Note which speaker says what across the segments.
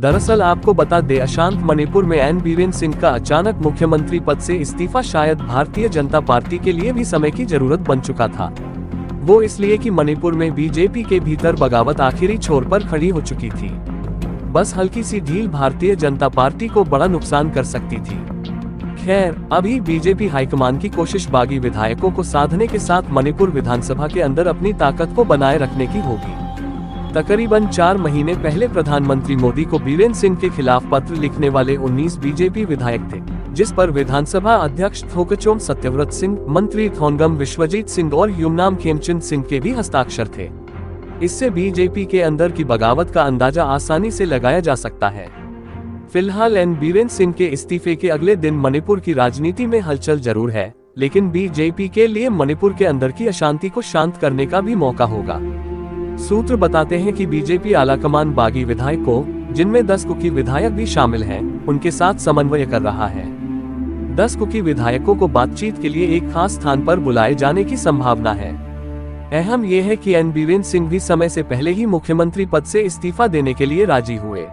Speaker 1: दरअसल आपको बता दें, अशांत मणिपुर में एन बीरेन सिंह का अचानक मुख्यमंत्री पद से इस्तीफा शायद भारतीय जनता पार्टी के लिए भी समय की जरूरत बन चुका था। वो इसलिए कि मणिपुर में बीजेपी के भीतर बगावत आखिरी छोर पर खड़ी हो चुकी थी। बस हल्की सी ढील भारतीय जनता पार्टी को बड़ा नुकसान कर सकती थी। खैर, अभी बीजेपी हाईकमान की कोशिश बागी विधायकों को साधने के साथ मणिपुर विधानसभा के अंदर अपनी ताकत को बनाए रखने की होगी। तकरीबन 4 महीने पहले प्रधानमंत्री मोदी को बीरेन सिंह के खिलाफ पत्र लिखने वाले 19 बीजेपी विधायक थे, जिस पर विधानसभा अध्यक्ष थोकचोम सत्यव्रत सिंह, मंत्री थोंगम विश्वजीत सिंह और यूमनाम खेमचंद सिंह के भी हस्ताक्षर थे। इससे बीजेपी के अंदर की बगावत का अंदाजा आसानी से लगाया जा सकता है। फिलहाल एन बीरेन सिंह के इस्तीफे के अगले दिन मणिपुर की राजनीति में हलचल जरूर है, लेकिन बीजेपी के लिए मणिपुर के अंदर की अशांति को शांत करने का भी मौका होगा। सूत्र बताते हैं कि बीजेपी आलाकमान बागी विधायकों, जिनमें 10 कुकी विधायक भी शामिल हैं, उनके साथ समन्वय कर रहा है। 10 कुकी विधायकों को बातचीत के लिए एक खास स्थान पर बुलाए जाने की संभावना है। अहम यह है कि एन बीरेन सिंह भी समय से पहले ही मुख्यमंत्री पद से इस्तीफा देने के लिए राजी हुए।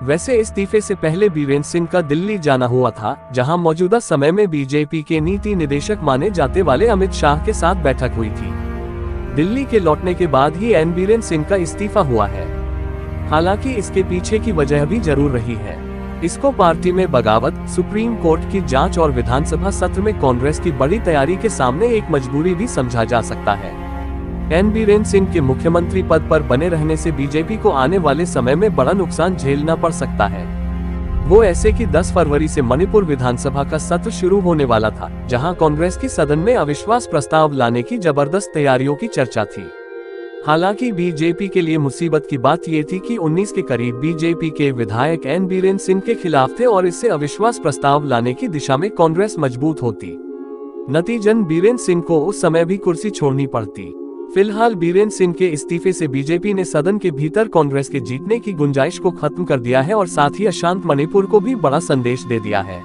Speaker 1: वैसे इस्तीफे से पहले बीरेन सिंह का दिल्ली जाना हुआ था, जहां मौजूदा समय में बीजेपी के नीति निदेशक माने जाते वाले अमित शाह के साथ बैठक हुई थी। दिल्ली के लौटने के बाद ही एन बीरेन सिंह का इस्तीफा हुआ है। हालांकि इसके पीछे की वजह भी जरूर रही है। इसको पार्टी में बगावत, सुप्रीम कोर्ट की जांच और विधानसभा सत्र में कांग्रेस की बड़ी तैयारी के सामने एक मजबूरी भी समझा जा सकता है। एन बीरेन सिंह के मुख्यमंत्री पद पर बने रहने से बीजेपी को आने वाले समय में बड़ा नुकसान झेलना पड़ सकता है। वो ऐसे कि 10 फरवरी से मणिपुर विधानसभा का सत्र शुरू होने वाला था, जहां कांग्रेस की सदन में अविश्वास प्रस्ताव लाने की जबरदस्त तैयारियों की चर्चा थी। हालांकि बीजेपी के लिए मुसीबत की बात ये थी कि 19 के करीब बीजेपी के विधायक एन बीरेन सिंह के खिलाफ थे और इससे अविश्वास प्रस्ताव लाने की दिशा में कांग्रेस मजबूत होती। नतीजन बीरेन सिंह को उस समय भी कुर्सी छोड़नी पड़ती। फिलहाल बीरेन सिंह के इस्तीफे से बीजेपी ने सदन के भीतर कांग्रेस के जीतने की गुंजाइश को खत्म कर दिया है और साथ ही अशांत मणिपुर को भी बड़ा संदेश दे दिया है।